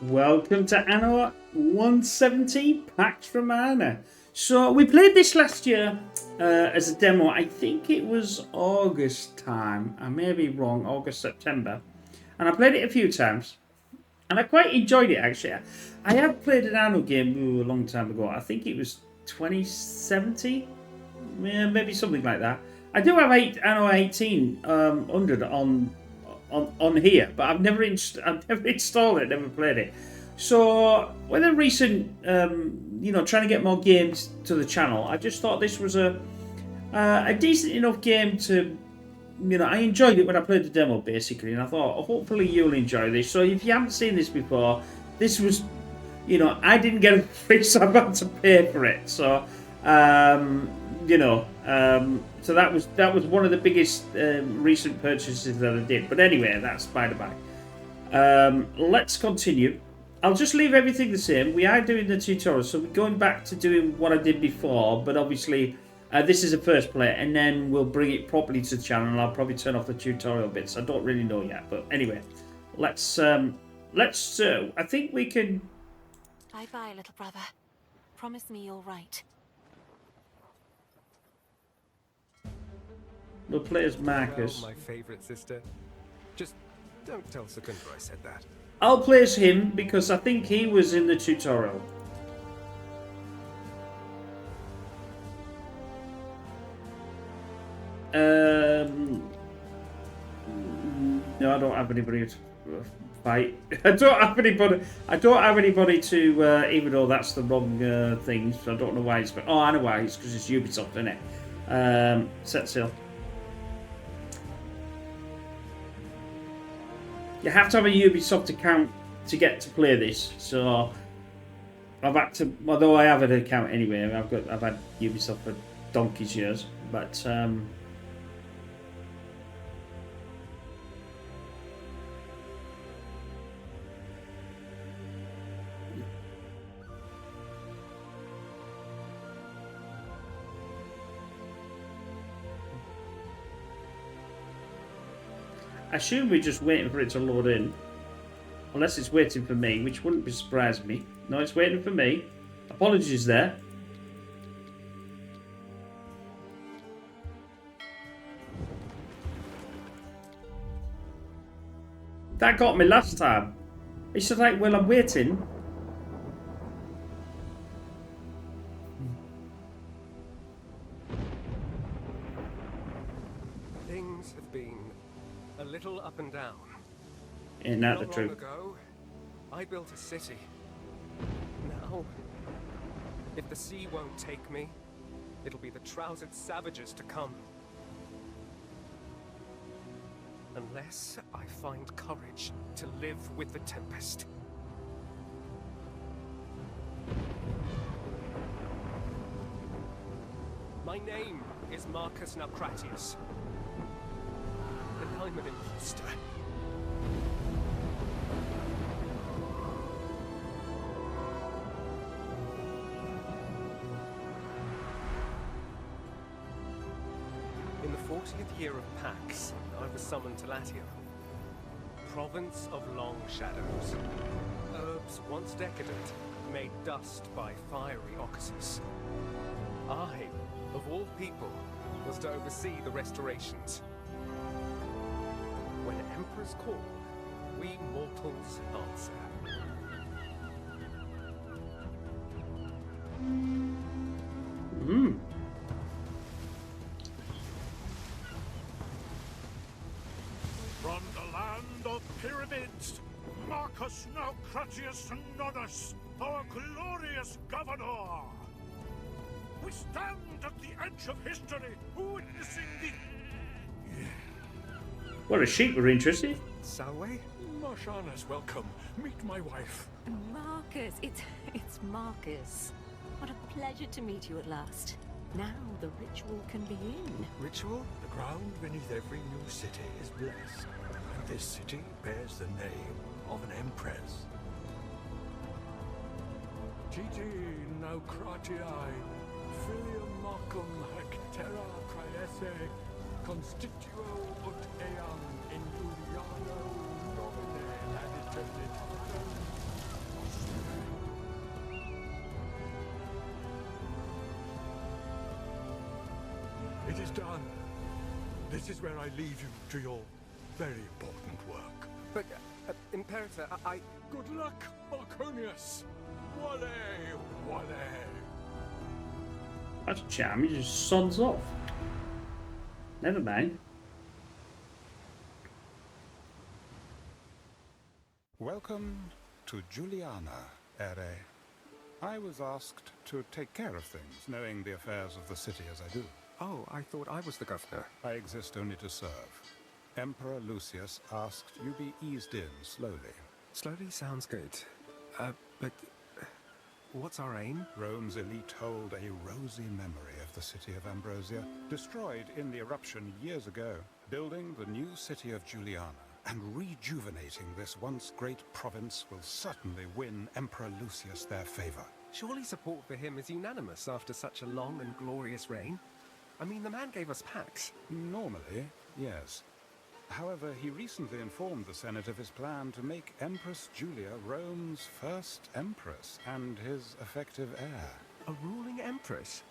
Welcome to Anno 170 Pax Romana. So we played this last year as a demo. I think it was August time. I may be wrong, August, September. And I played it a few times. And I quite enjoyed it actually. I have played an Anno game a long time ago. I think it was 2017. Yeah, maybe something like that. I do have Anno 1800 on here, but I've never installed it, never played it. So with a recent, trying to get more games to the channel, I just thought this was a decent enough game to, I enjoyed it when I played the demo basically, and I thought hopefully you'll enjoy this. So if you haven't seen this before, this was, I didn't get it free, so I've had to pay for it. So. So that was one of the biggest recent purchases that I did. But anyway, that's by the by. Let's continue. I'll just leave everything the same. We are doing the tutorial, so we're going back to doing what I did before. But obviously, this is a first play, and then we'll bring it properly to the channel. And I'll probably turn off the tutorial bits. I don't really know yet, but anyway, let's. I think we can. Bye bye, little brother. Promise me you'll write. We'll play as Marcus. My favorite sister. Just don't tell Secunda I said that. I'll play as him because I think he was in the tutorial. No, I don't have anybody to fight. I don't have anybody to. Even though that's the wrong thing, so I don't know why it's. Oh, I know why. It's because it's Ubisoft, isn't it? Set sail. You have to have a Ubisoft account to get to play this, so I've had to. Although I have an account anyway, I've had Ubisoft for donkey's years, but I assume we're just waiting for it to load in. Unless it's waiting for me, which wouldn't be surprising me. No, it's waiting for me. Apologies there. That got me last time. It's just like, well, I'm waiting. Things have been a little up and down. Ain't that the Not truth? long ago, I built a city. Now, if the sea won't take me, it'll be the trousered savages to come. Unless I find courage to live with the Tempest. My name is Marcus Naucratius. And I'm an imposter. In the 40th year of Pax, I was summoned to Latium, province of long shadows. Herbs once decadent, made dust by fiery Ocasus. I, of all people, was to oversee the restorations. When emperors call, we mortals answer. From the land of pyramids, Marcus Naucratius Nonus, our glorious governor. We stand at the edge of history, witnessing the... What a sheep were interested. Salway? Marshana's welcome. Meet my wife. Marcus, it's Marcus. What a pleasure to meet you at last. Now the ritual can begin. Ritual? The ground beneath every new city is blessed, and this city bears the name of an empress. Titi Naucratii, filium Marcum hac terra praese, constituo ut eam in Juliano nomine This is where I leave you to your very important work. But, Imperator, I... Good luck, Marconius! Wale! Wale! That's charm, he just sods off. Never mind. Welcome to Juliana, Ere. I was asked to take care of things, knowing the affairs of the city as I do. Oh, I thought I was the governor. I exist only to serve. Emperor Lucius asked you be eased in slowly. Slowly sounds good. But... what's our aim? Rome's elite hold a rosy memory of the city of Ambrosia, destroyed in the eruption years ago. Building the new city of Juliana and rejuvenating this once great province will certainly win Emperor Lucius their favor. Surely support for him is unanimous after such a long and glorious reign? I mean, the man gave us Pax. Normally, yes. However, he recently informed the Senate of his plan to make Empress Julia Rome's first empress and his effective heir. A ruling empress?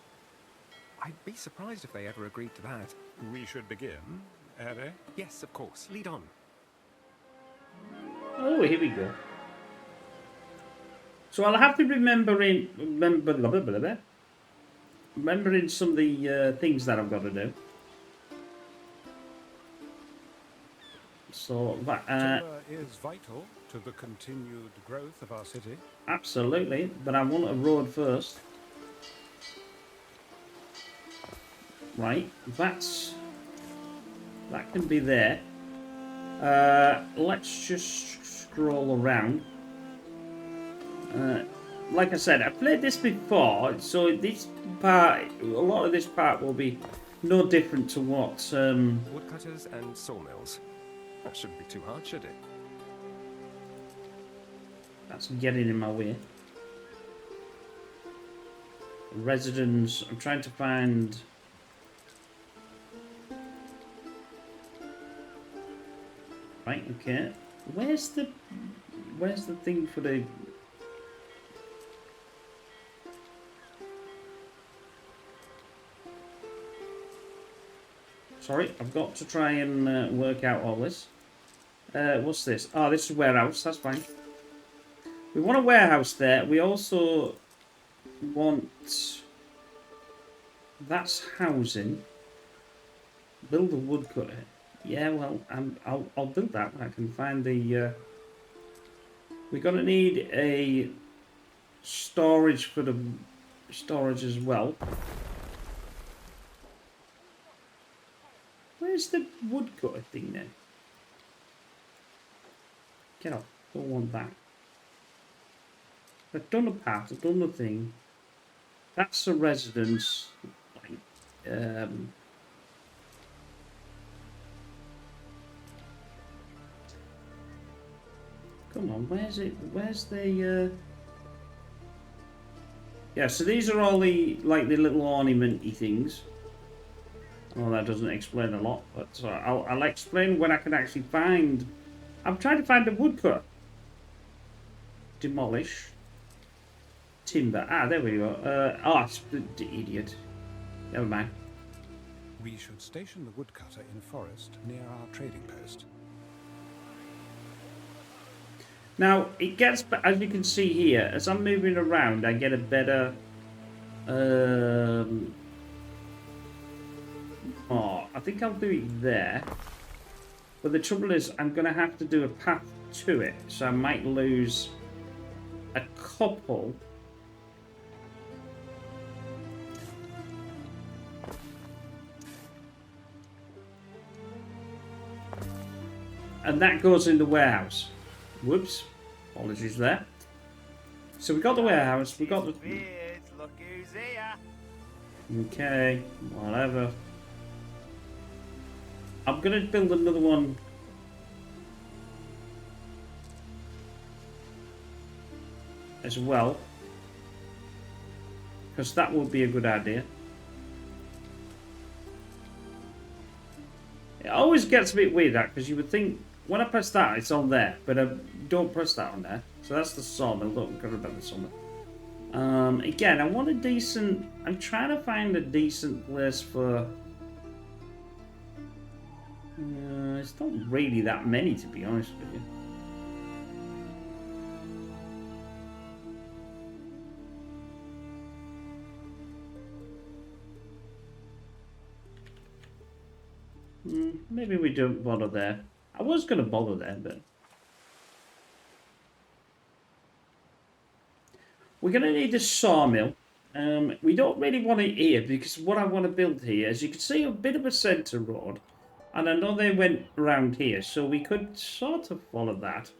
I'd be surprised if they ever agreed to that. We should begin, Ere? Yes, of course. Lead on. Oh, here we go. So I'll have to remembering some of the things that I've got to do. So that Timber is vital to the continued growth of our city. absolutely, but I want a road first. Right, that can be there. Let's just scroll around. Like I said, I played this before, so this part, a lot of this part will be no different to what. Woodcutters and sawmills. That shouldn't be too hard, should it? That's getting in my way. Residence. I'm trying to find. Right. Okay. Where's the thing for the? Sorry, I've got to try and work out all this. What's this? Oh, this is warehouse. That's fine. We want a warehouse there. We also want... That's housing. Build a woodcutter. Yeah, well, I'll build that when I can find the... We're going to need a storage for the storage as well. Where's the woodcutter thing then? Get off. Don't want that. I've done a path. I've done the thing. That's a residence. Come on. Where's it? Where's the? Yeah. So these are all the the little ornamenty things. Well, that doesn't explain a lot, but I'll explain when I can actually find... I'm trying to find a woodcut. Demolish. Timber. Ah, there we go. It's the idiot. Never mind. We should station the woodcutter in forest near our trading post. Now, it gets... As you can see here, as I'm moving around, I get a better... I think I'll do it there. But the trouble is, I'm going to have to do a path to it. So I might lose a couple. And that goes in the warehouse. Whoops. Apologies there. So we got the warehouse. We got the... Look who's here. Okay. Whatever. I'm going to build another one. As well. Because that would be a good idea. It always gets a bit weird, that, because you would think, when I press that, it's on there. But I don't press that on there. So that's the sawmill. Don't forget about the sawmill. Again, I want a decent... I'm trying to find a decent place for... It's not really that many, to be honest with you. Maybe we don't bother there. I was going to bother there, but... We're going to need a sawmill. We don't really want it here, because what I want to build here, as you can see, a bit of a centre road. And I know they went around here, so we could sort of follow that.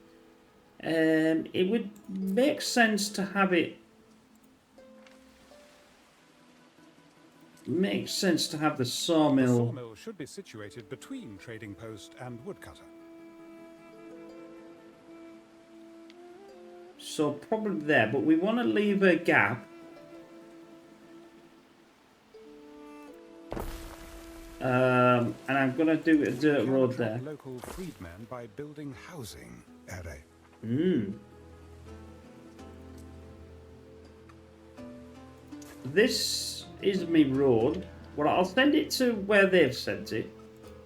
It would make sense to have it... Makes sense to have the The sawmill... sawmill should be situated between trading post and woodcutter. So probably there, but we want to leave a gap. And I'm going to do a dirt road there. Local freedmen by building housing. Ere. This is my road. Well, I'll send it to where they've sent it.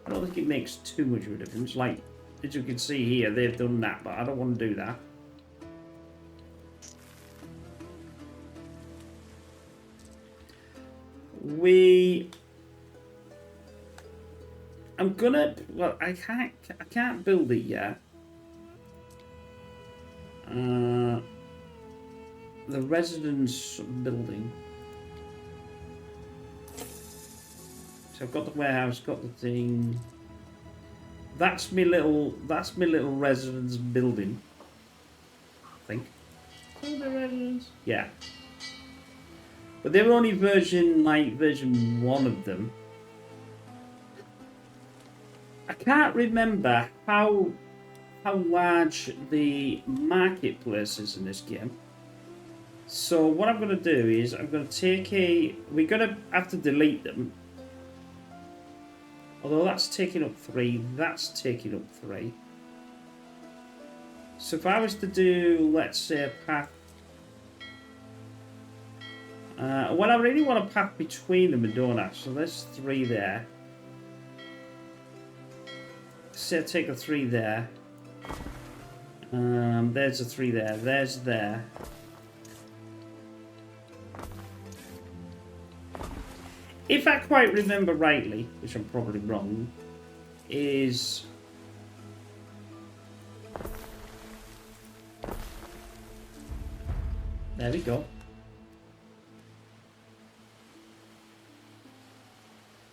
I don't think it makes too much of a difference. Like, as you can see here, they've done that, but I don't want to do that. I'm gonna... Well, I can't build it yet. The residence building. So I've got the warehouse, got the thing. That's my little residence building. I think. Oh, the residence. Yeah. But they were only version 1 of them. I can't remember how large the marketplace is in this game. So what I'm going to do is I'm going to take we're going to have to delete them. Although that's taking up 3, that's taking up 3. So if I was to do, let's say, a path... well, I really want a path between them, don't I? So there's 3 there. Say I take a 3 there. There's a 3 there. There's there. If I quite remember rightly, which I'm probably wrong, is... There we go.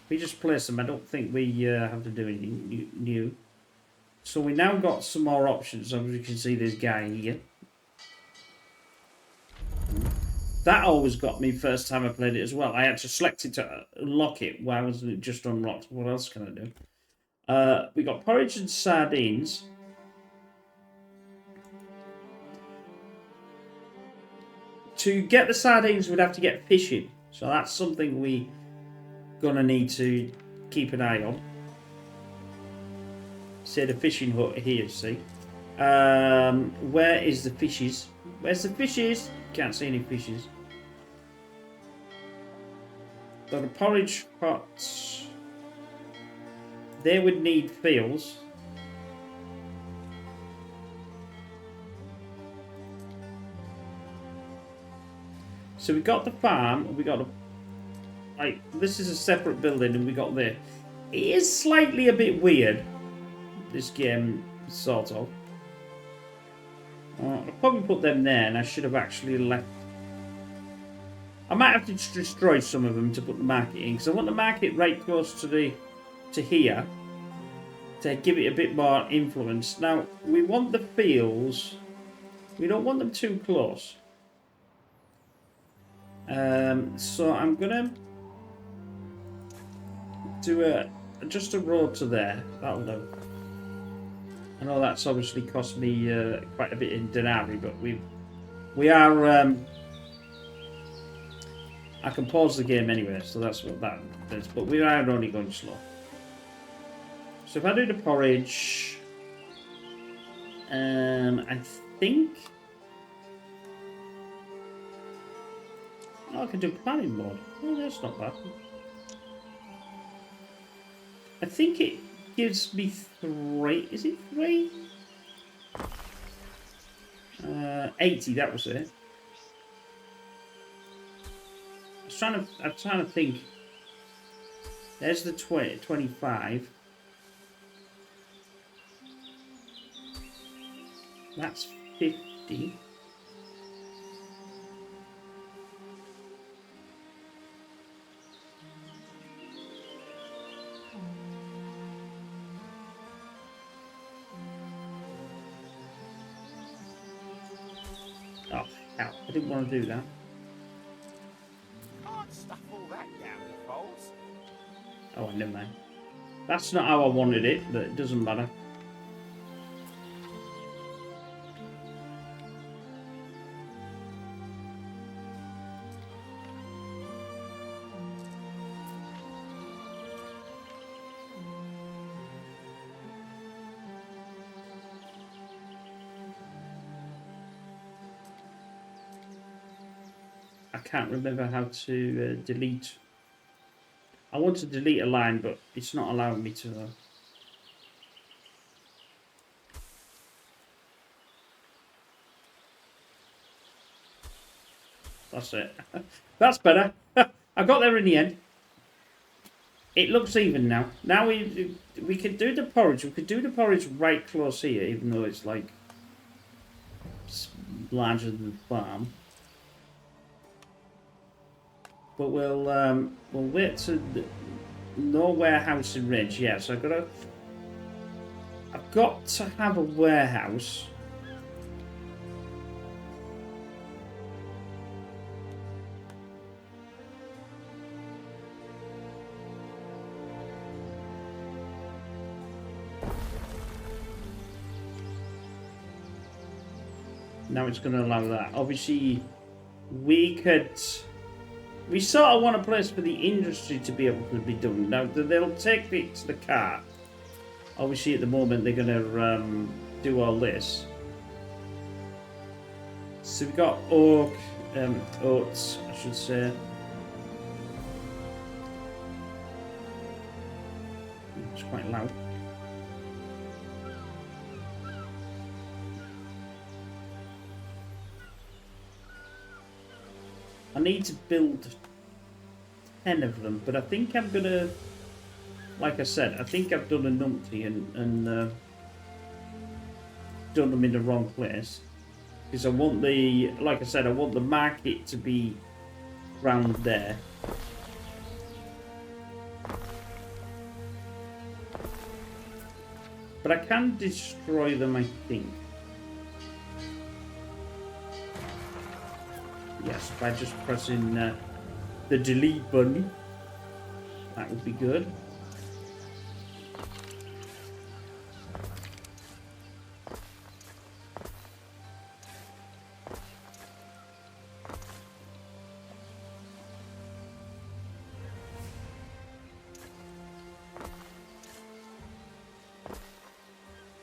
We just place them. I don't think we have to do anything new. So we now got some more options. As you can see, this guy here. That always got me first time I played it as well. I had to select it to unlock it. Why wasn't it just unlocked? What else can I do? We got porridge and sardines. To get the sardines, we'd have to get fishing. So that's something we gonna need to keep an eye on. Say the fishing hut here, see. Where is the fishes? Where's the fishes? Can't see any fishes. So the porridge pots, they would need fields. So we got the farm, we got a, like, this is a separate building, and we got there. It is slightly a bit weird, this game, sort of. I'll probably put them there, and I should have actually left. I might have to destroy some of them to put the market in, because I want the market right close to here to give it a bit more influence. Now, we want the fields. We don't want them too close. So I'm gonna do just a road to there. That'll do. I know that's obviously cost me quite a bit in denarii, but we are. I can pause the game anyway, so that's what that is. But we are only going slow. So if I do the porridge, I think. Oh, I can do planning mode. Oh, that's not bad. I think it gives me 3. Is it 3? 80, that was it. I'm trying to think. There's the 25. That's 50. Oh, hell. I didn't want to do that. Can't stuff all that down your folds. Oh, never mind. That's not how I wanted it, but it doesn't matter. I can't remember how to delete. I want to delete a line, but it's not allowing me to. That's it. That's better. I got there in the end. It looks even now. Now we could do the porridge. We could do the porridge right close here, even though it's like larger than the farm. But we'll wait to no warehouse in range. Yeah, so I've got to have a warehouse. Now it's going to allow that. Obviously, we sort of want a place for the industry to be able to be done. Now, they'll take it to the cart. Obviously, at the moment, they're going to do all this. So we've got oats, I should say. It's quite loud. I need to build 10 of them, but I think I'm gonna, like I said, I think I've done a numpty and done them in the wrong place. Because I want like I said, I want the market to be round there. But I can destroy them, I think. Yes, by just pressing the delete button. That would be good.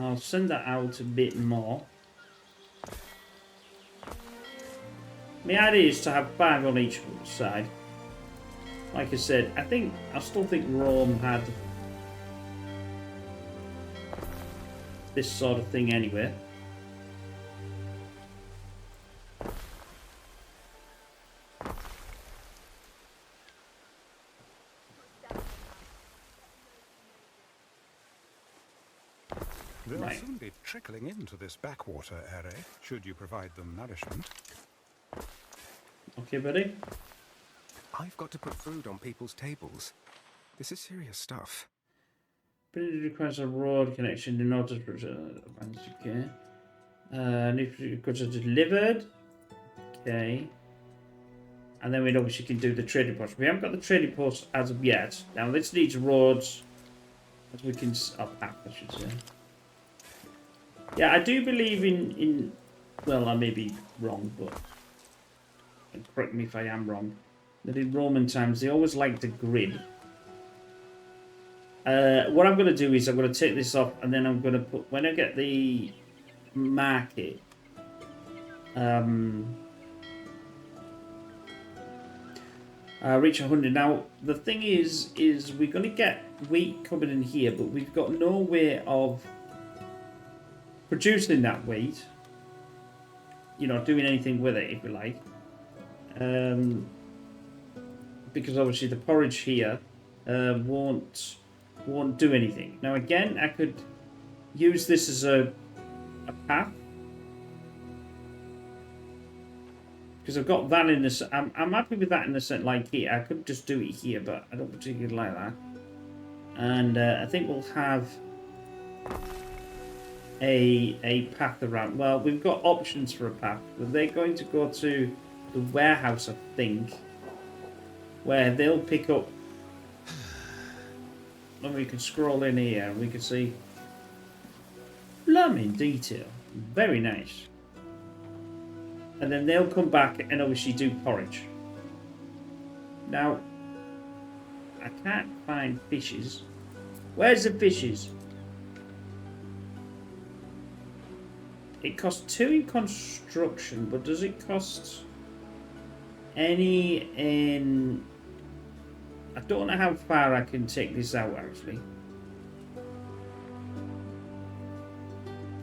I'll send that out a bit more. My idea is to have 5 on each side. Like I said, I still think Rome had this sort of thing anyway. They'll Right. soon be trickling into this backwater area, should you provide them nourishment. Okay, buddy. I've got to put food on people's tables. This is serious stuff. But it requires a road connection in order to advance. Okay. Goods are delivered. Okay. And then we obviously can do the trading post. We haven't got the trading post as of yet. Now this needs roads. As we can path, I should say. Yeah, I do believe in well, I may be wrong, but correct me if I am wrong. That in Roman times they always liked the grid. What I'm going to do is I'm going to take this off, and then I'm going to put, when I get the market, Reach 100. Now, the thing is we're going to get wheat coming in here, but we've got no way of producing that wheat. You know, doing anything with it, if you like. Because obviously the porridge here won't do anything. Now, again, I could use this as a path. Because I've got that in this. I'm happy with that in the set like here. I could just do it here, but I don't particularly like that. And I think we'll have a path around. Well, we've got options for a path. But they're going to go to the warehouse, I think, where they'll pick up. And we can scroll in here and we can see blooming detail. Very nice. And then they'll come back and obviously do porridge. Now, I can't find fishes. Where's the fishes? It costs 2 in construction, but does it cost any in... I don't know how far I can take this out, actually.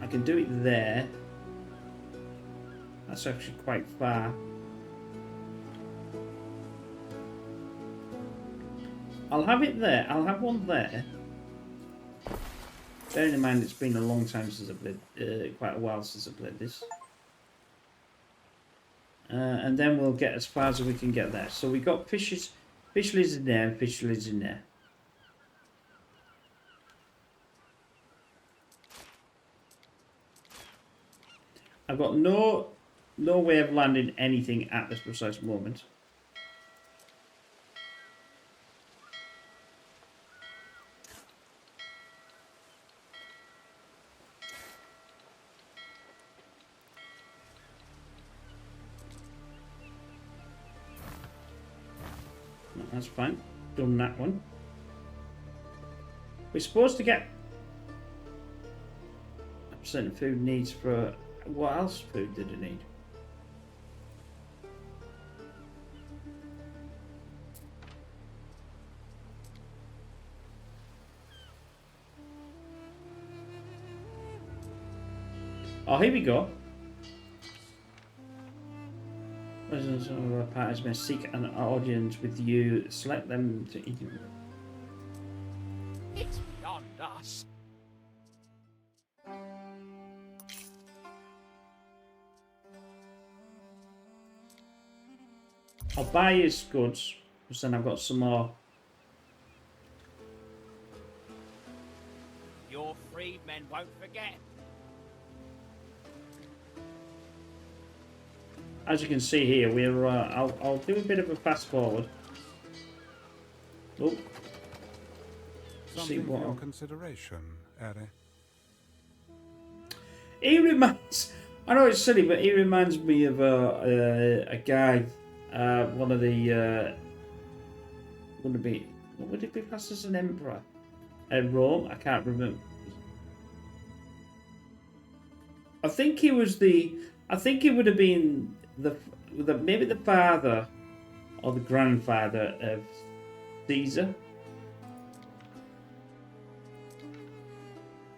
I can do it there. That's actually quite far. I'll have it there. I'll have one there. Bearing in mind it's been a long time since I played, quite a while since I played this. And then we'll get as far as we can get there. So we got fishes, fish lids in there, and fish lids in there. I've got no way of landing anything at this precise moment. That's fine. Done that one. We're supposed to get a percent of food needs for... What else food did it need? Oh, here we go. Residents of our parties may seek an audience with you. Select them to eat. It's beyond us. I'll buy his goods, because then I've got some more. Your freedmen won't forget. As you can see here, we're. I'll do a bit of a fast forward. Oh. See Something for what. your consideration, Ari. He reminds. I know it's silly, but he reminds me of a guy. One of the. Wouldn't it be? What would it be classed as an emperor? In Rome, I can't remember. I think he was the. I think he would have been maybe the father or the grandfather of Caesar.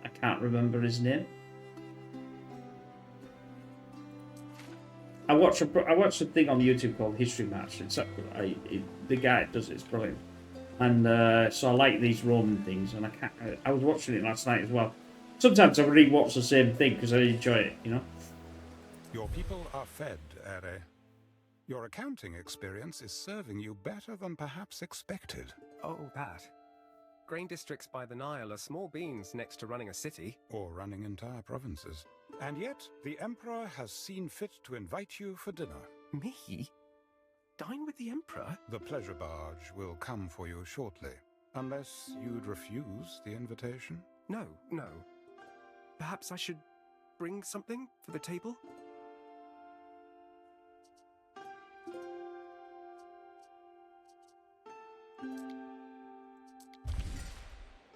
I can't remember his name. I watched a thing on YouTube called History Match. It's the guy that does it's brilliant, and so I like these Roman things, and I was watching it last night as well. Sometimes I re-watch the same thing because I enjoy it, you know. Your people are fed, Ari. Your accounting experience is serving you better than perhaps expected. Oh, that. Grain districts by the Nile are small beans next to running a city. Or running entire provinces. And yet, the Emperor has seen fit to invite you for dinner. Me? Dine with the Emperor? The pleasure barge will come for you shortly. Unless you'd refuse the invitation? No. Perhaps I should bring something for the table?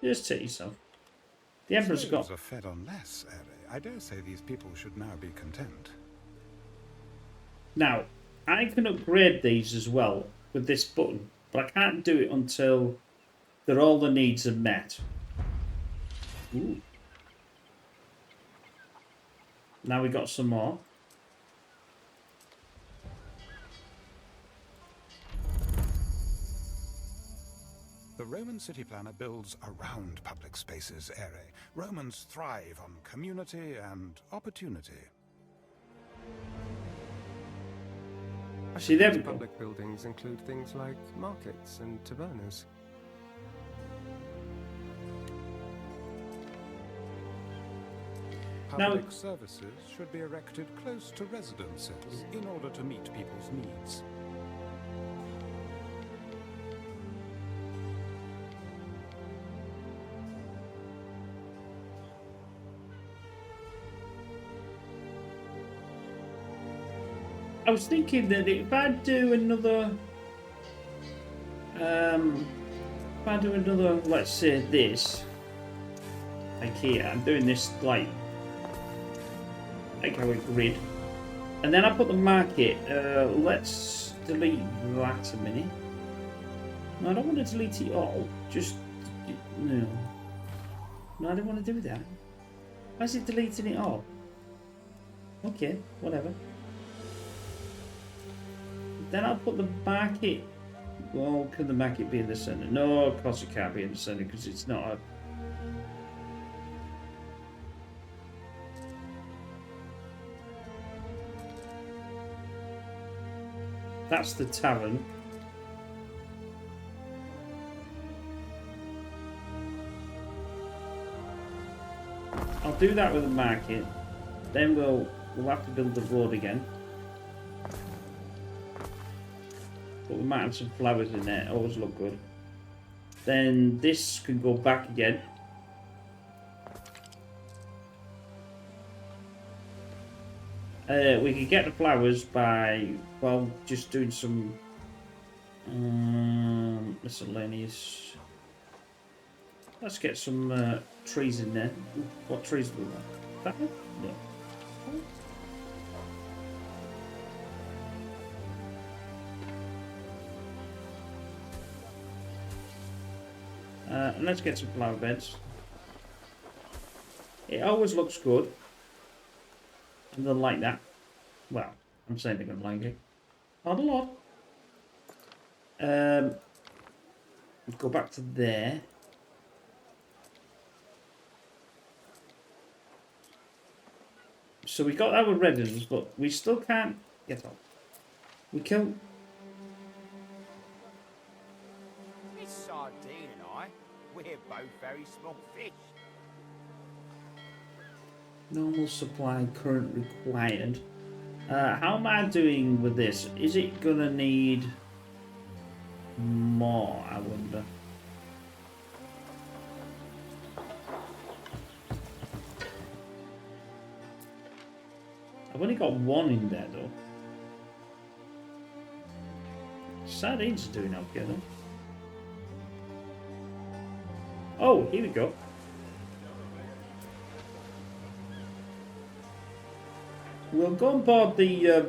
Just take yourself. The Emperor's got. Slaves are fed on less, Ari. I dare say these people should now be content. Now, I can upgrade these as well. with this button, but I can't do it until all the needs are met. Ooh. Now we got some more. The Roman city planner builds around public spaces, Ere. Romans thrive on community and opportunity. See, there we go. Public buildings include things like markets and tavernas. Public services should be erected close to residences in order to meet people's needs. I was thinking that if I do another, let's say this, like here, I'm doing this like how a grid, and then I put the market. Let's delete that a minute. No, I don't want to delete it all. Just no, I don't want to do that. Why is it deleting it all? Okay, whatever. Then I'll put the market. Well, can the market be in the center? No, of course it can't be in the center because it's not a. That's the tavern. I'll do that with the market. Then we'll have to build the road again. But we might have some flowers in there. Always look good. Then this can go back again. We could get the flowers by, well, just doing some miscellaneous. Let's get some trees in there. What trees do we want? That one? No. And let's get some flower beds. It always looks good. And they'll like that. Well, I'm saying they're going to like it. Not a lot. Go back to there. So we got our redditors, but we still can't get off. We can't. Miss Sardine and I, we're both very small fish. Normal supply current required. How am I doing with this? Is it gonna need more, I wonder? I've only got one in there though. Sardines are doing okay though. Oh, here we go. We'll go on board the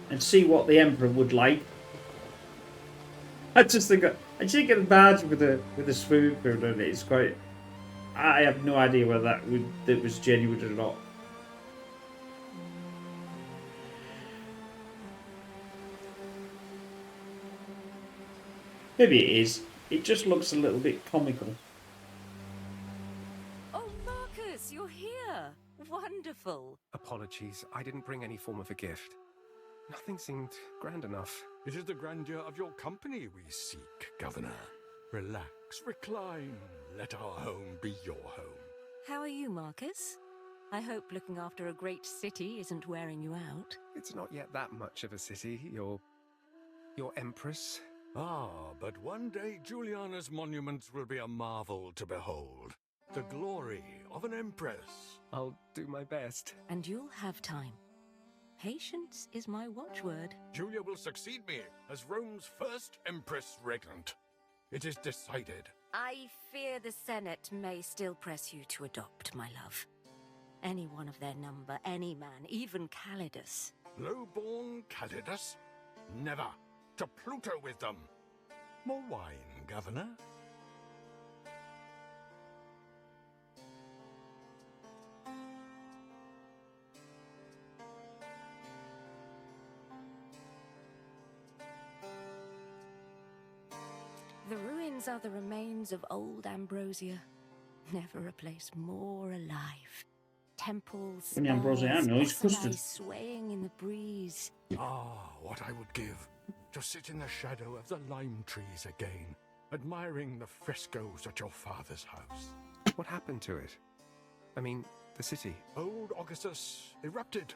and see what the Emperor would like. I just think I get a badge with a spoon on it. It's quite. I have no idea whether that was genuine or not. Maybe it is. It just looks a little bit comical. Oh, Marcus, you're here. Wonderful. Apologies, I didn't bring any form of a gift. Nothing seemed grand enough. It is the grandeur of your company we seek, Governor. Relax, recline. Let our home be your home. How are you, Marcus? I hope looking after a great city isn't wearing you out. It's not yet that much of a city, your Empress. Ah, but one day Juliana's monuments will be a marvel to behold. The glory of an empress. I'll do my best. And you'll have time. Patience is my watchword. Julia will succeed me as Rome's first empress regnant. It is decided. I fear the Senate may still press you to adopt, my love. Any one of their number, any man, even Calidus. Low-born Calidus? Never. To Pluto with them. More wine, Governor? The ruins are the remains of old Ambrosia. Never a place more alive. Temples, When Ambrosia spires, Anno is bonsai custard. swaying in the breeze. Ah, what I would give to sit in the shadow of the lime trees again, admiring the frescoes at your father's house. What happened to it? I mean, the city. Old Augustus erupted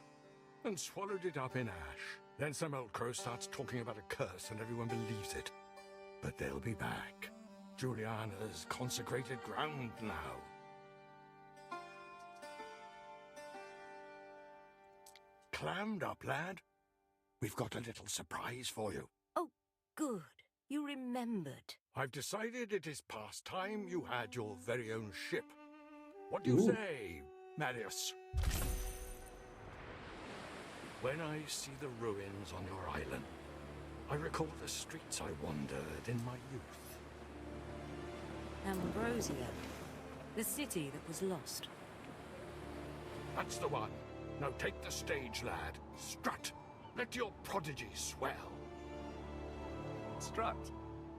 and swallowed it up in ash. Then some old crow starts talking about a curse and everyone believes it. But they'll be back. Juliana's consecrated ground now. Clammed up, lad. We've got a little surprise for you. Oh, good. You remembered. I've decided it is past time you had your very own ship. What do you Ooh. say, Marius? When I see the ruins on your island, I recall the streets I wandered in my youth. Ambrosia. The city that was lost. That's the one. Now take the stage, lad. Strut. Let your prodigy swell. Strut.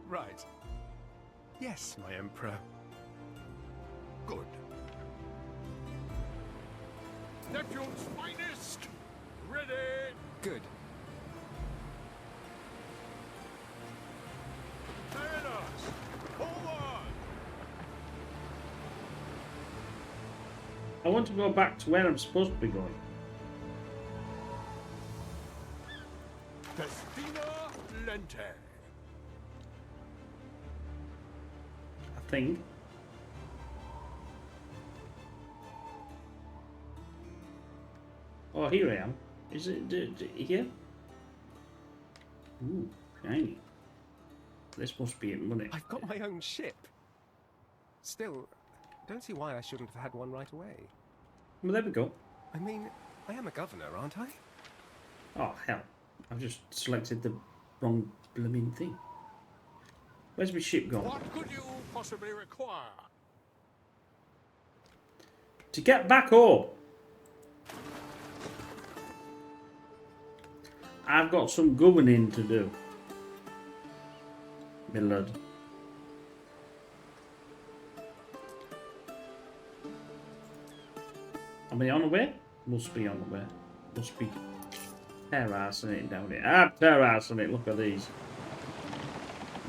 Right. Yes, my emperor. Good. Neptune's finest. Ready. Good. Mariners, forward. I want to go back to where I'm supposed to be going. Festina Lente. I think. Oh, here I am. Is it here? Ooh, shiny. This must be it, money. I've got my own ship. Still, don't see why I shouldn't have had one right away. Well, there we go. I mean, I am a governor, aren't I? Oh, hell. I've just selected the wrong blooming thing. Where's my ship gone? What could you possibly require? To get back up. I've got some governing to do. My lad. Am I on the way? Must be on the way. Must be terrassing it down here. Ah, terrassing it. Look at these.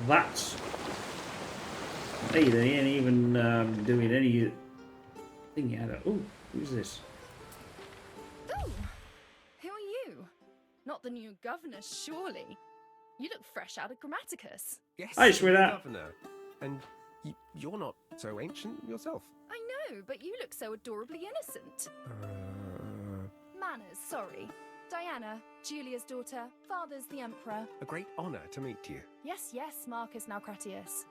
That's. Hey, they ain't even doing any thing yet. Oh, who's this? Ooh, who are you? Not the new governor, surely. You look fresh out of Grammaticus. Yes, Hi, I'm the sweetheart. governor. And you're not so ancient yourself. I know, but you look so adorably innocent. Manners, sorry. Diana, Julia's daughter, father's the emperor. A great honor to meet you. Yes, yes, Marcus Naucratius.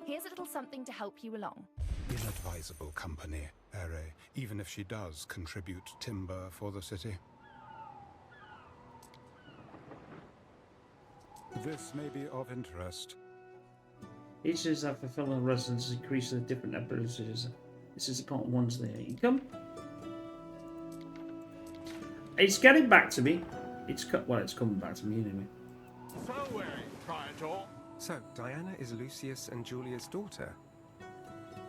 Here's a little something to help you along. Inadvisable company, Ere, even if she does contribute timber for the city. This may be of interest. Each says that fulfilling residents increase the different abilities. This is the important ones there. Income. It's getting back to me. It's coming back to me anyway. So, Praetor. So, Diana is Lucius and Julia's daughter.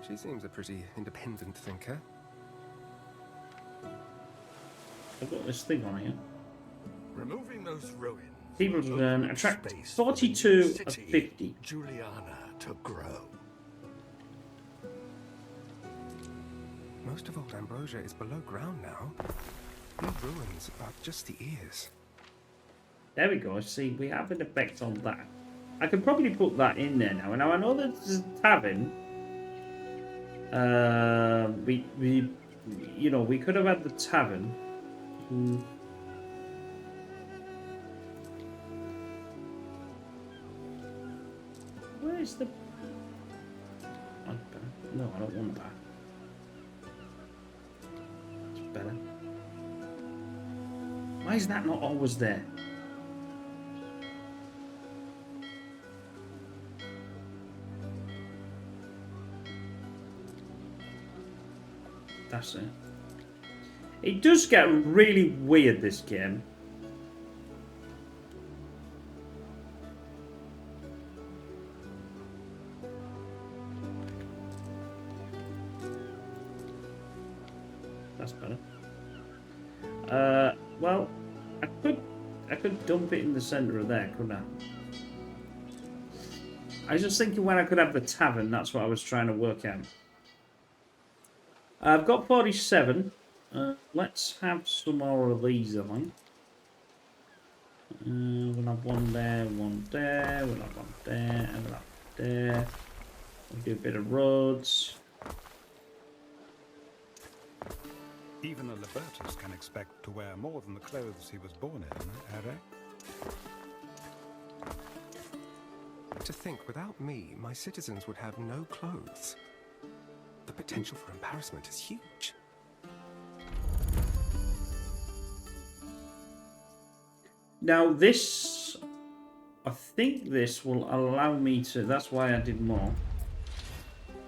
She seems a pretty independent thinker. I've got this thing on here. Removing those ruins. People to learn. opens Attract space for the 42 new of city, 50. Juliana to grow. Most of old Ambrosia is below ground now. The ruins are just the ears. There we go. See, we have an effect on that. I could probably put that in there now. Now I know there's a tavern. We could have had the tavern. Where's the? No, I don't want that. It's better. Why is that not always there? That's it. It does get really weird, this game. That's better. Well, I could dump it in the centre of there, couldn't I? I was just thinking when I could have the tavern. That's what I was trying to work out. I've got 47. Let's have some more of these, I think. We'll have one there, one there. We'll have one there, and we'll have one there. We'll do a bit of roads. Even a Libertus can expect to wear more than the clothes he was born in, Eric. To think, without me, my citizens would have no clothes. The potential for embarrassment is huge. Now this, I think this will allow me to, that's why I did more.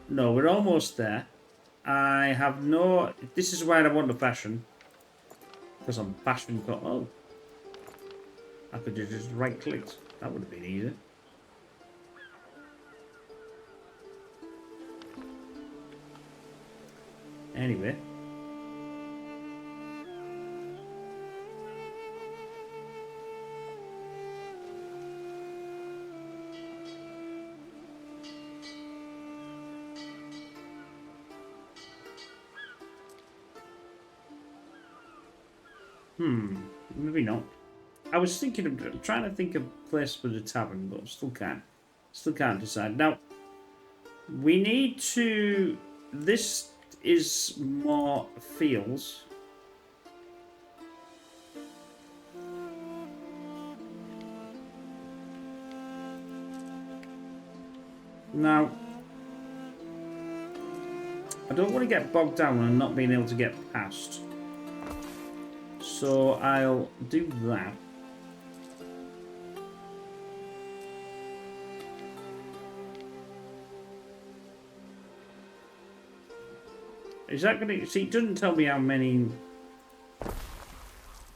No, we're almost there. I have no, this is where I want the fashion. Because I'm fashion, oh. I could have just right clicked. That would have been easy. Anyway. Maybe not. I was thinking of trying to think of a place for the tavern, but still can't decide. Now, we need to. This is more fields. Now, I don't want to get bogged down and not being able to get past. So I'll do that. Is that going to... See, it doesn't tell me how many...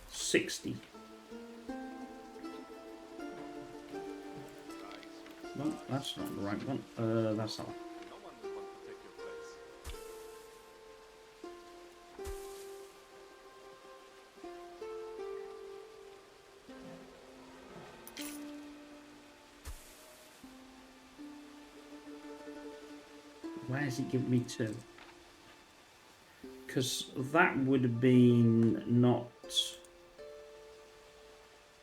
60. No, that's not the right one. That's not. Where has it given me to? Because that would have been not...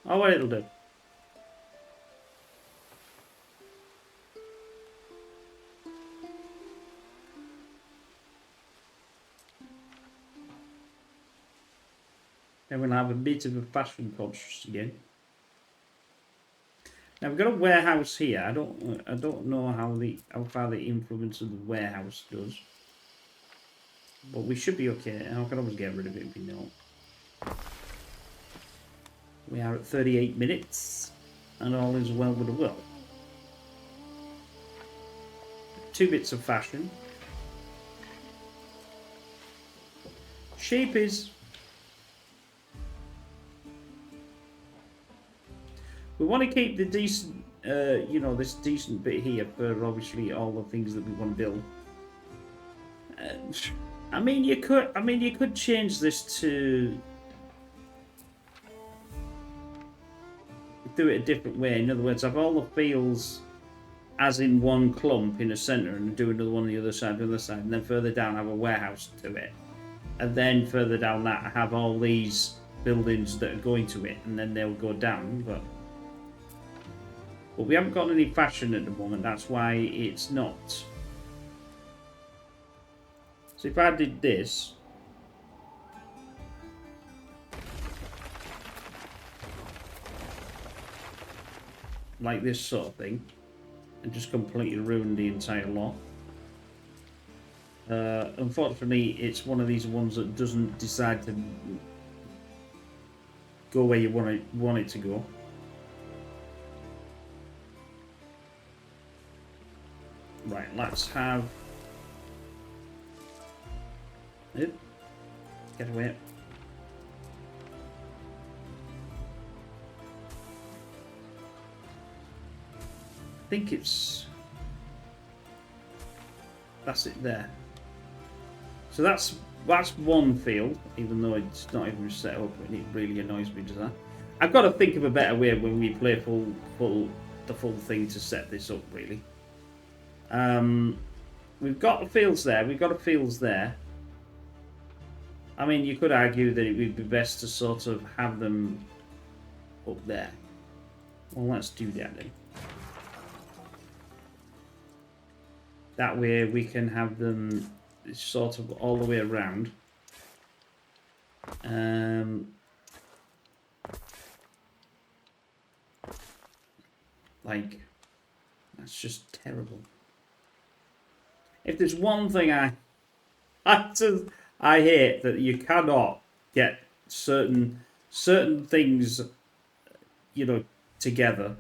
Oh, well, it'll do. Then we'll have a bit of a fashion conscious again. Now we've got a warehouse here. I don't know how far the influence of the warehouse goes. But we should be okay. I can always get rid of it if we know. We are at 38 minutes. And all is well with the world. 2 bits of fashion. Shape is... We want to keep the decent, you know, this decent bit here for obviously all the things that we want to build. I mean, you could change this to do it a different way. In other words, have all the fields as in one clump in a centre, and do another one on the other side, and then further down have a warehouse to it, and then further down that have all these buildings that are going to it, and then they'll go down, but we haven't got any fashion at the moment. That's why it's not. So if I did this, like this sort of thing, and just completely ruin the entire lot. Unfortunately, it's one of these ones that doesn't decide to go where you want it to go. Right, let's have... Oop. Get away. I think it's... That's it there. So that's one field, even though it's not even set up, and it really annoys me, does that? I've got to think of a better way when we play the full thing to set this up, really. We've got the fields there, we've got the fields there. I mean, you could argue that it would be best to sort of have them up there. Well, let's do that then. That way we can have them sort of all the way around. Like, that's just terrible. If there's one thing I hate, that you cannot get certain things, you know, together.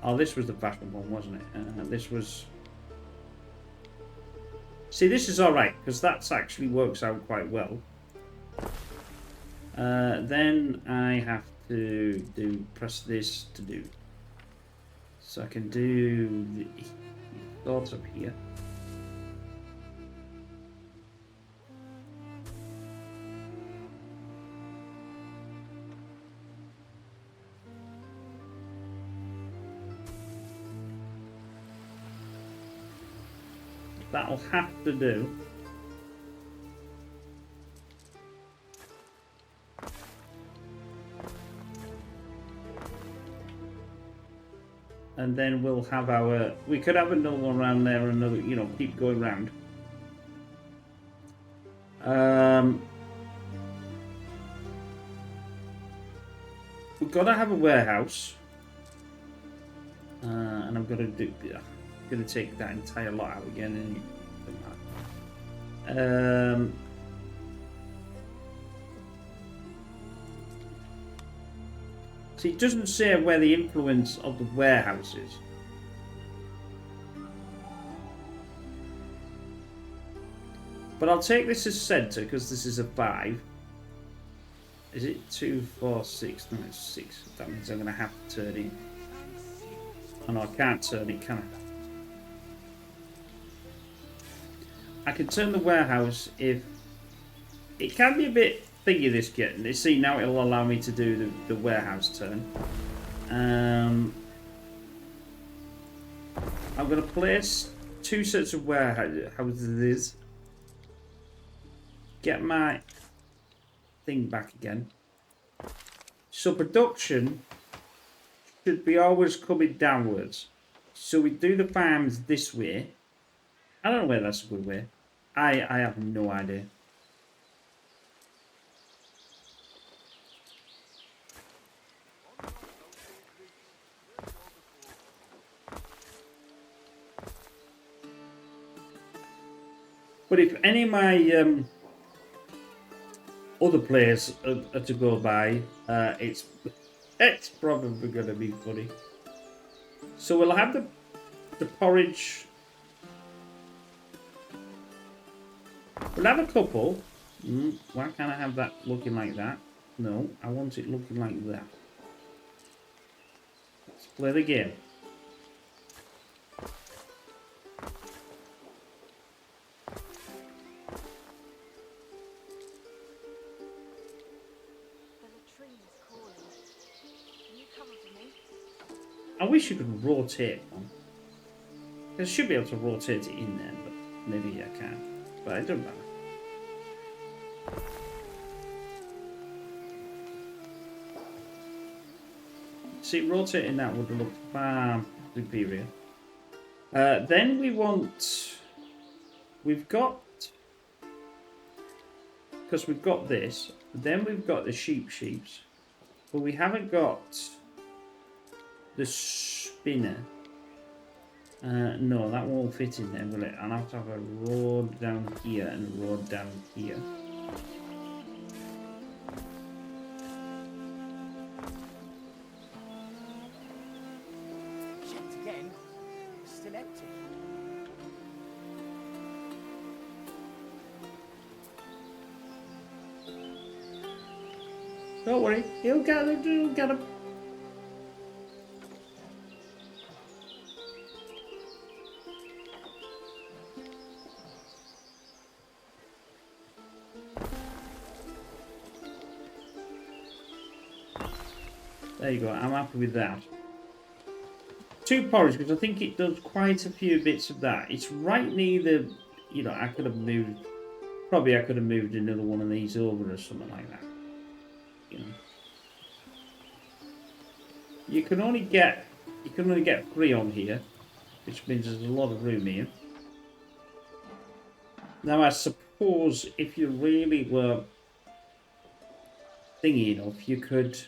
Oh, this was the fashion one, wasn't it? This was... See, this is alright, because that actually works out quite well. Then I have to press this to do. So I can do the thoughts up here. That'll have to do. And then we'll have our... We could have another one around there, another, you know, keep going round. We've got to have a warehouse. And I'm going to do... Going to take that entire lot out again. See, it doesn't say where the influence of the warehouse is. But I'll take this as centre because this is a 5. Is it 2, 4, 6? No, it's 6. That means I'm going to have to turn it. Oh no, I can't turn it, can I? I can turn the warehouse if... It can be a bit thingy, this kit. See, now it'll allow me to do the warehouse turn. I'm going to place 2 sets of warehouses. Get my thing back again. So production should be always coming downwards. So we do the farms this way. I don't know whether that's a good way. I have no idea. But if any of my other players are to go by, it's probably going to be funny. So we'll have the porridge. We'll have a couple. Why can't I have that looking like that? No, I want it looking like that. Let's play the game. I wish you could rotate one. I should be able to rotate it in there, but maybe I can't. But it doesn't matter. See, rotating that would look far superior. Then we want... We've got... Because we've got this. Then we've got the sheeps. But we haven't got... the spinner. No, that won't fit in there, will it? I'll have to have a road down here and a road down here. Don't worry, he'll get him. He'll get him. There you go. I'm happy with that. 2 porridge, because I think it does quite a few bits of that. It's right near the, you know, I could have moved, probably I could have moved another one of these over or something like that. You know. You can only get 3 on here, which means there's a lot of room here. Now I suppose if you really were thingy enough, you could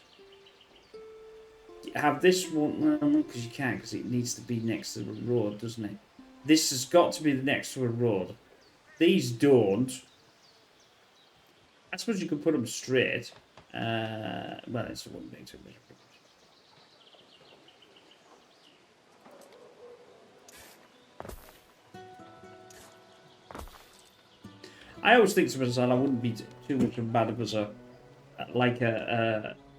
have this one, well, because you can't, because it needs to be next to the road, doesn't it? This has got to be next to a road. These don't. I suppose you could put them straight. Well, it's a wouldn't make too much. I always think to myself, I wouldn't be too much of bad of as a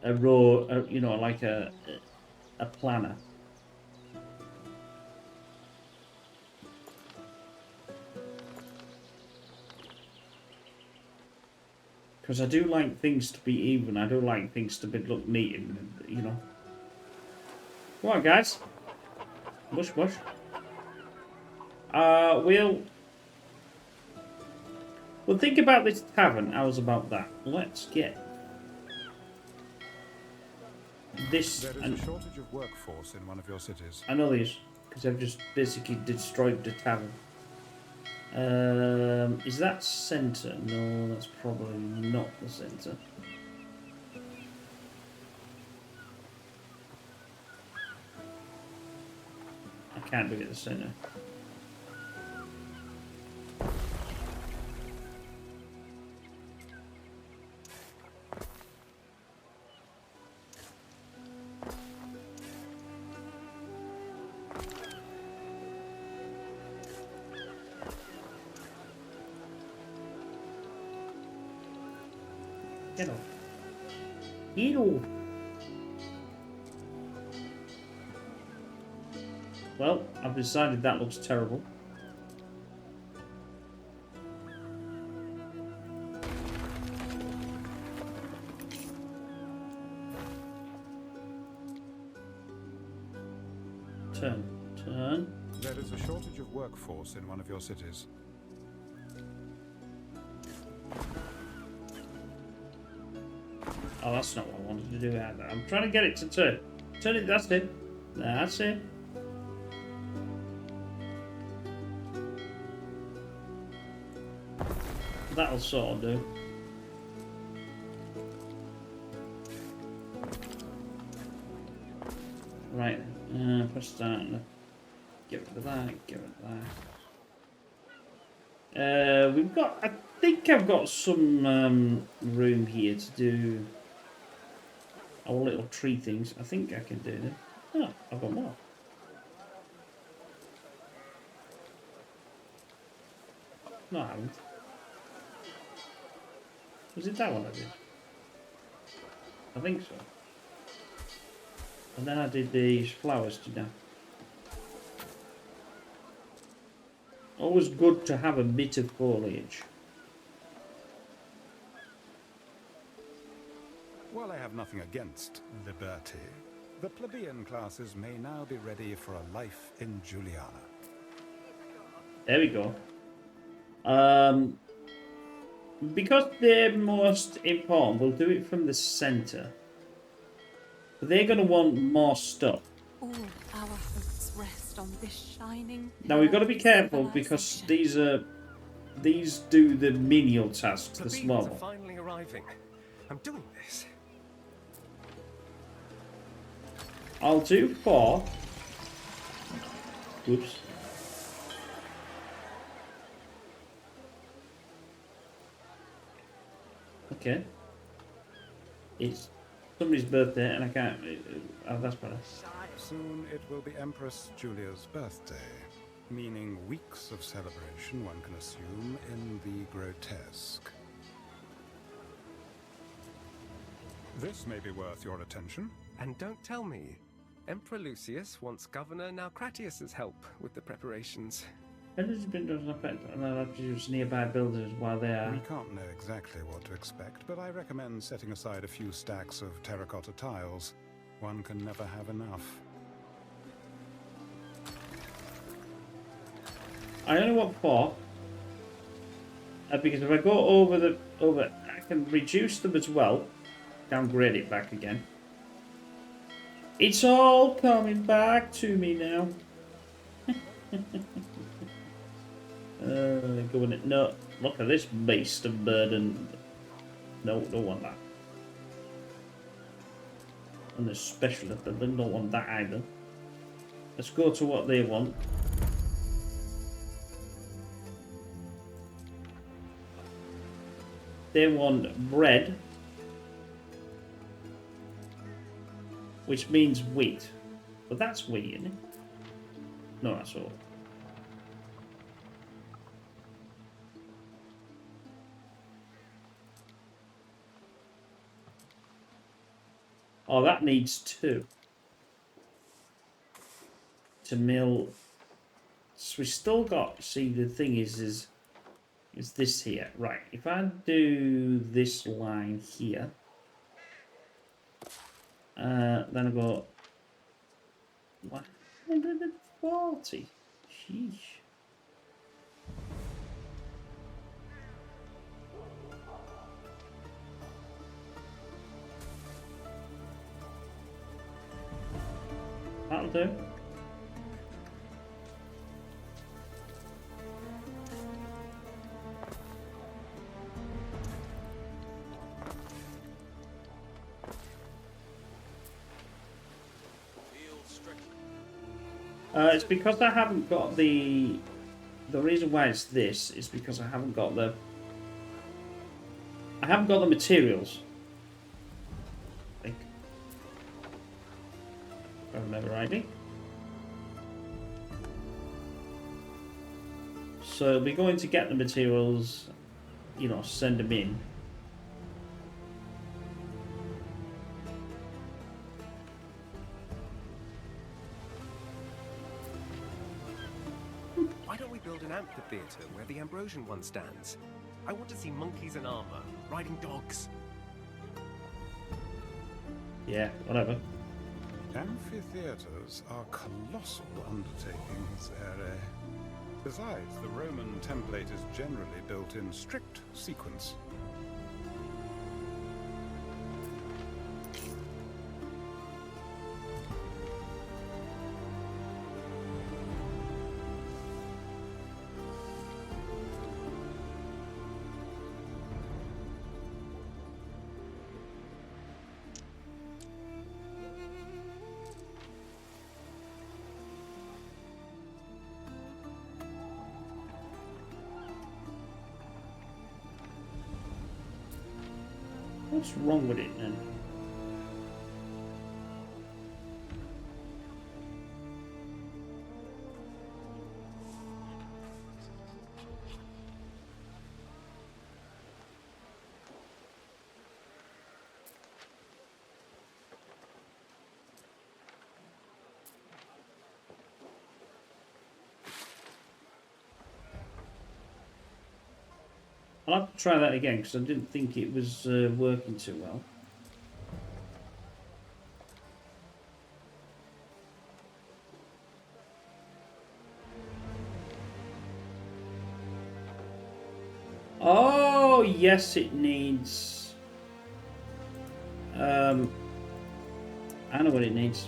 row, you know, like a planner. Because I do like things to be even. I do like things to look neat, and you know. Come on, guys. Mush, mush. We'll think about this tavern. How's about that? Let's get this. There is a shortage of workforce in one of your cities. I know this because I've just basically destroyed the tavern. Is that centre? No, that's probably not the centre. I can't do it at the centre. Get off. Get off. Well, I've decided that looks terrible. Turn. Turn. There is a shortage of workforce in one of your cities. Oh, that's not what I wanted to do either. I'm trying to get it to turn. Turn it, that's it. That's it. That'll sort of do. Right, press start. Get rid of that, get rid of that. We've got, I think I've got some room here to do our little tree things. I think I can do them. Oh, I've got more. No, I haven't. Was it that one I did? I think so. And then I did these flowers today. Always good to have a bit of foliage. While I have nothing against liberty, the plebeian classes may now be ready for a life in Juliana. There we go. Because they're most important, we'll do it from the centre. But they're going to want more stuff. All our hopes rest on this shining. Now we've got to be careful because these do the menial tasks, the small beacons are one. finally arriving. I'm doing this. I'll do 4. Oops. Okay. It's somebody's birthday and I can't. Oh, that's better. Soon it will be Empress Julia's birthday, meaning weeks of celebration, one can assume, in the grotesque. This may be worth your attention. And don't tell me, Emperor Lucius wants Governor Naucratius's help with the preparations. Energy bin doesn't affect and I'll have to use nearby builders while they are. We can't know exactly what to expect, but I recommend setting aside a few stacks of terracotta tiles. One can never have enough. I only want 4. Because if I go over, I can reduce them as well. Downgrade it back again. It's all coming back to me now. Going it. No, look at this beast of burden. No, don't want that. And the special ability, don't want that either. Let's go to what they want. They want bread, which means wheat. But that's wheat, isn't it? No, that's all. Oh, that needs 2 to mill. So we still got. See, the thing is this here, right? If I do this line here, then I got 140. Sheesh. That'll do. It's because I haven't got the reason why it's this is because I haven't got the materials. I think. If I remember rightly. So we're going to get the materials, you know, send them in. Why don't we build an amphitheater where the Ambrosian one stands? I want to see monkeys in armor, riding dogs. Yeah, whatever. Amphitheaters are colossal undertakings, Ere. Besides, the Roman template is generally built in strict sequence. What's wrong with it then? I'll have to try that again because I didn't think it was working too well. Oh, yes, it needs... I know what it needs.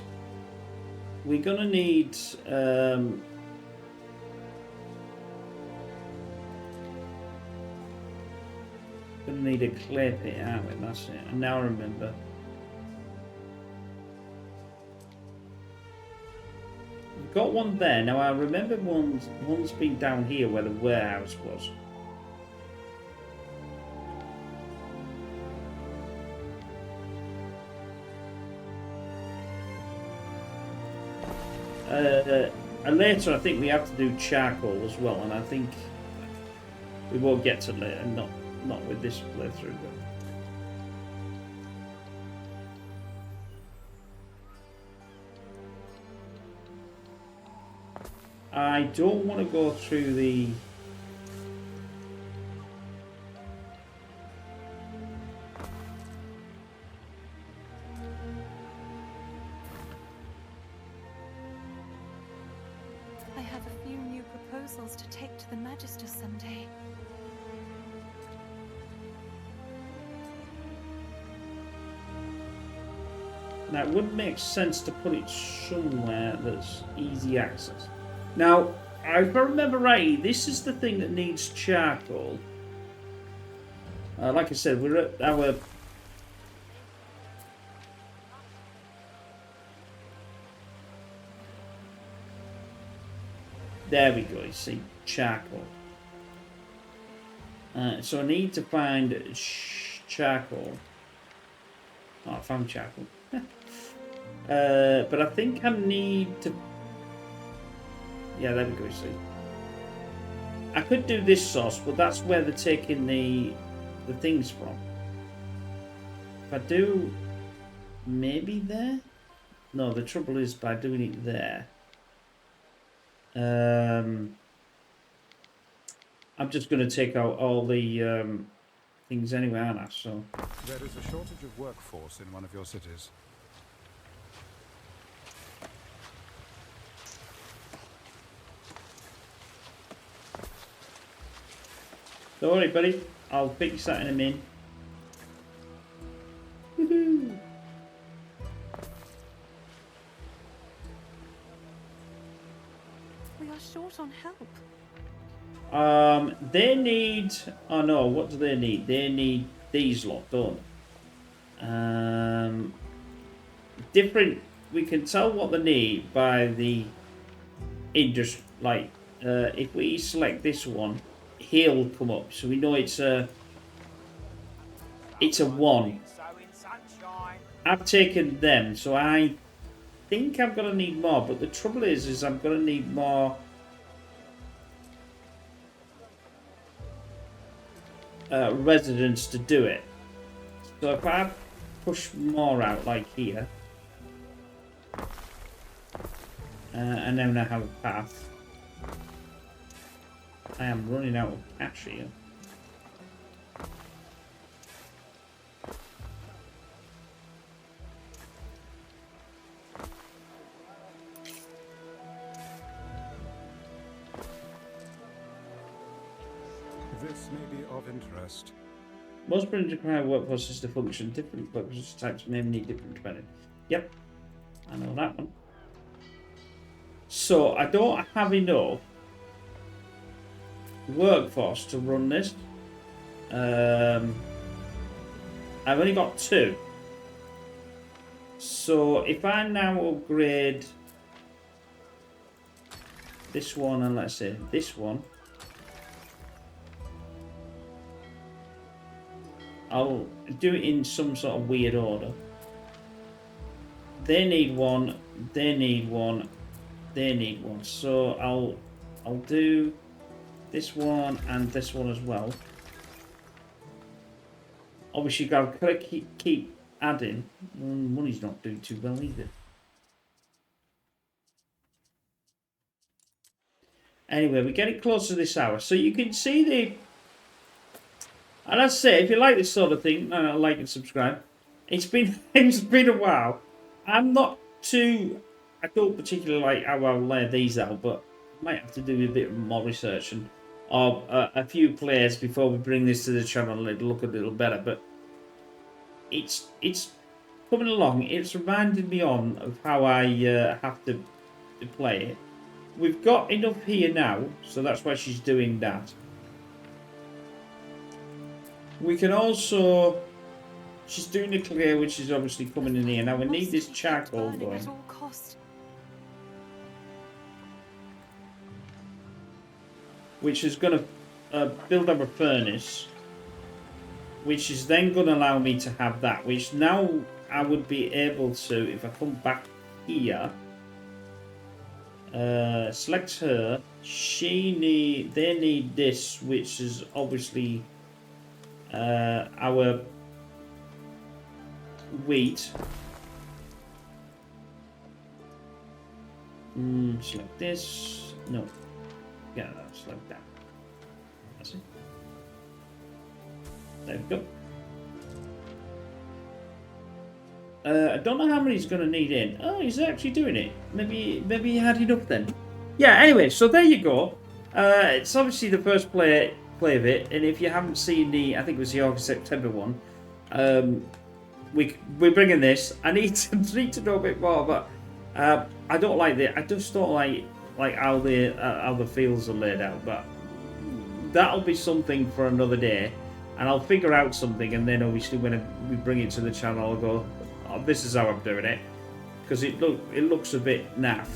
We're going to need... Gonna need a clay pit out with, that's it. And now I remember. We've got one there. Now I remember one's been down here where the warehouse was. And later I think we have to do charcoal as well, and I think we won't get to later, not with this playthrough, but I don't want to go through the... I have a few new proposals to take to the Magister someday. Now, it would make sense to put it somewhere that's easy access. Now, if I remember rightly, this is the thing that needs charcoal. Like I said, we're at our... There we go, you see, charcoal. So I need to find charcoal. Oh, I found charcoal. But I think I need to... Yeah, there we go, see. I could do this source, but that's where they're taking the things from. If I do... Maybe there? No, the trouble is by doing it there. I'm just going to take out all the things anyway, aren't I? So... There is a shortage of workforce in one of your cities. Don't worry, buddy. I'll fix that in a minute. Woohoo! We are short on help. They need... Oh no, what do they need? They need these lot, don't they? Different... We can tell what they need by the industry. Like, if we select this one, he'll come up. So we know it's a 1. I've taken them, so I think I'm going to need more. But the trouble is I'm going to need more... residents to do it. So if I push more out like here, and then I have a path, I am running out of cash here. This may be of interest. Most buildings require workforces to function. Different workforce types may need different training. Yep, I know that one. So I don't have enough workforce to run this. I've only got 2. So if I now upgrade this one and let's say this one, I'll do it in some sort of weird order. They need 1, they need 1, they need 1. So I'll do this one and this one as well. Obviously, I've got to keep adding. Money's not doing too well either. Anyway, we're getting close to this hour, so you can see the. And I say, if you like this sort of thing, like and subscribe. It's been a while. I'm not too. I don't particularly like how I'll lay these out, but I might have to do a bit more research and a few plays before we bring this to the channel and it'll look a little better. But it's coming along. It's reminded me of how I have to play it. We've got enough here now, so that's why she's doing that. We can also... She's doing the clear, which is obviously coming in here. Now we need this charcoal going. Which is going to build up a furnace. Which is then going to allow me to have that. Which now I would be able to, if I come back here... select her. They need this, which is obviously our wheat. Select this. No. Yeah, that's like that. That's it. There we go. I don't know how many he's going to need in. Oh, he's actually doing it. Maybe he had enough then. Yeah, anyway, so there you go. It's obviously the first play of it, and if you haven't seen the, I think it was the August-September one, we're bringing this. I need to know a bit more, but I don't like it. I just don't like how the fields are laid out, but that'll be something for another day, and I'll figure out something, and then obviously when we bring it to the channel, I'll go, oh, this is how I'm doing it, because it looks a bit naff.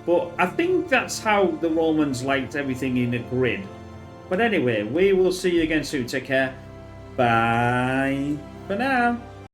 But I think that's how the Romans liked everything in a grid. But anyway, we will see you again soon. Take care. Bye for now.